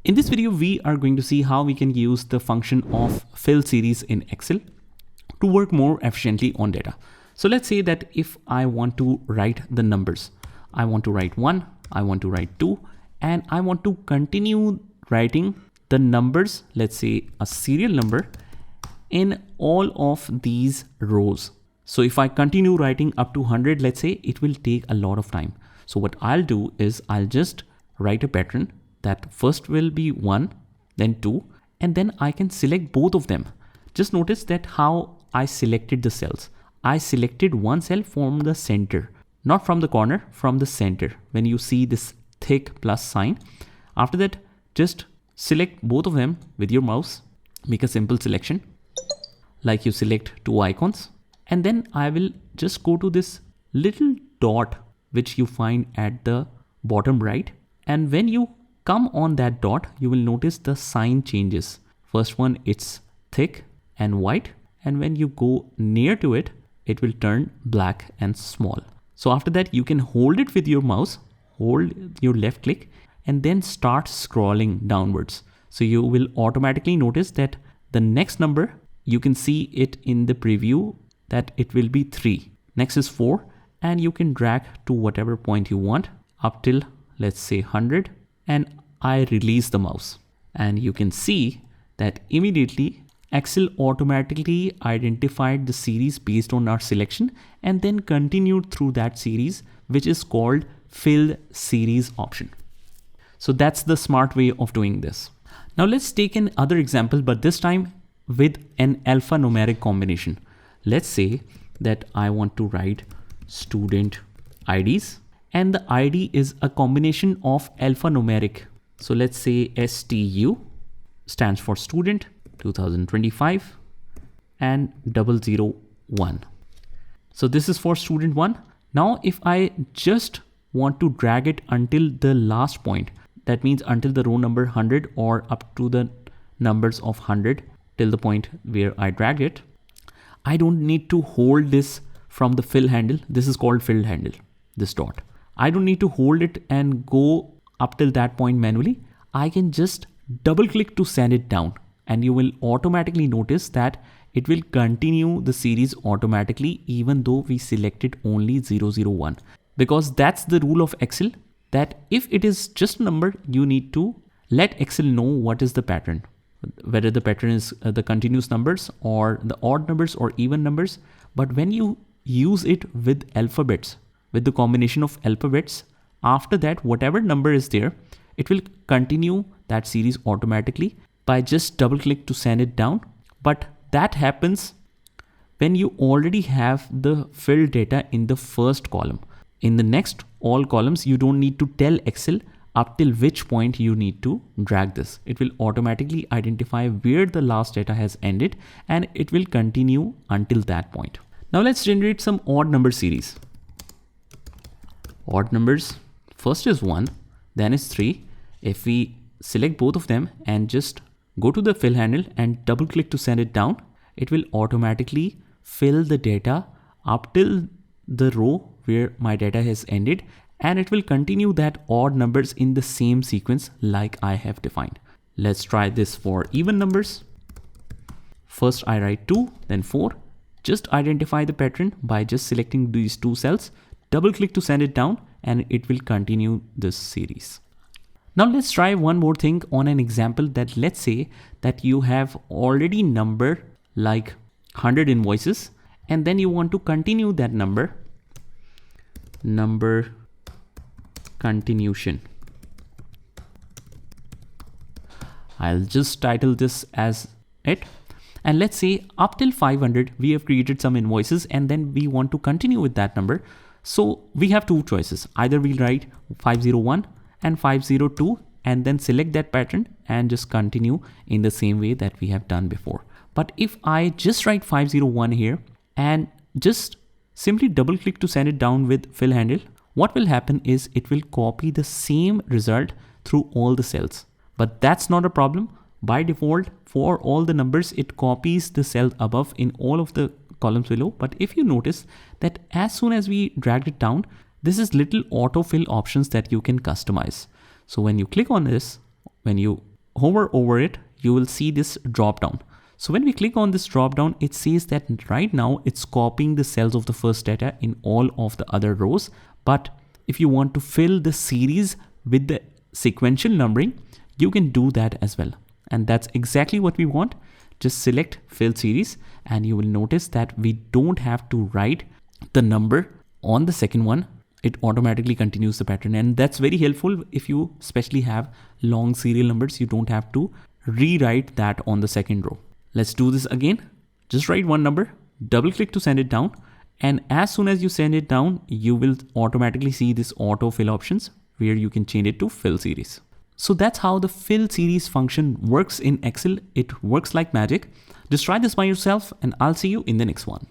In this video, we are going to see how we can use the function of fill series in Excel to work more efficiently on data. So let's say that if I want to write the numbers, I want to write 1, I want to write 2, and I want to continue writing the numbers, let's say a serial number, in all of these rows. So if I continue writing up to 100, let's say, it will take a lot of time. So what I'll do is I'll just write a pattern that first will be 1, then 2, and then I can select both of them. Just notice that how I selected the cells. I selected one cell from the center, not from the corner, from the center. When you see this thick plus sign, after that, just select both of them with your mouse, make a simple selection, like you select two icons, and then I will just go to this little dot which you find at the bottom right, and when you come on that dot, you will notice the sign changes. First one, it's thick and white, and when you go near to it, it will turn black and small. So after that, you can hold it with your mouse, hold your left click, and then start scrolling downwards. So you will automatically notice that the next number, you can see it in the preview that it will be 3. Next is 4, and you can drag to whatever point you want up till, let's say, 100, and I release the mouse. And you can see that immediately Excel automatically identified the series based on our selection and then continued through that series, which is called fill series option. So that's the smart way of doing this. Now let's take another example, but this time with an alphanumeric combination. Let's say that I want to write student IDs, and the ID is a combination of alphanumeric. So let's say STU stands for student 2025 and 001. So this is for student 1. Now if I just want to drag it until the last point, that means until the row number 100 or up to the numbers of 100 till the point where I drag it, I don't need to hold this from the fill handle. This is called fill handle, this dot. I don't need to hold it and go up till that point manually. I can just double click to send it down, and you will automatically notice that it will continue the series automatically even though we selected only 001. Because that's the rule of Excel, that if it is just a number, you need to let Excel know what is the pattern. Whether the pattern is the continuous numbers or the odd numbers or even numbers. But when you use it with alphabets, with the combination of alphabets, after that, whatever number is there, it will continue that series automatically by just double click to send it down. But that happens when you already have the filled data in the first column. In the next all columns, you don't need to tell Excel up till which point you need to drag this. It will automatically identify where the last data has ended, and it will continue until that point. Now let's generate some odd number series. Odd numbers, first is 1, then is 3. If we select both of them and just go to the fill handle and double click to send it down, it will automatically fill the data up till the row where my data has ended, and it will continue that odd numbers in the same sequence like I have defined. Let's try this for even numbers. First I write 2, then 4. Just identify the pattern by just selecting these two cells, double click to send it down, and it will continue this series. Now let's try one more thing on an example that let's say that you have already numbered like 100 invoices, and then you want to continue that number continuation. I'll just title this as it. And let's say up till 500, we have created some invoices and then we want to continue with that number. So we have two choices. Either we'll write 501 and 502 and then select that pattern and just continue in the same way that we have done before. But if I just write 501 here and just simply double click to send it down with fill handle, what will happen is it will copy the same result through all the cells. But that's not a problem. By default, for all the numbers, it copies the cell above in all of the columns below. But if you notice that as soon as we dragged it down, this is little autofill options that you can customize. So when you click on this, when you hover over it, you will see this drop down. So when we click on this drop down, it says that right now it's copying the cells of the first data in all of the other rows. But if you want to fill the series with the sequential numbering, you can do that as well. And that's exactly what we want. Just select fill series and you will notice that we don't have to write the number on the second one. It automatically continues the pattern, and that's very helpful if you especially have long serial numbers. You don't have to rewrite that on the second row. Let's do this again. Just write one number, double click to send it down. And as soon as you send it down, you will automatically see this auto fill options where you can change it to fill series. So that's how the fill series function works in Excel. It works like magic. Just try this by yourself and I'll see you in the next one.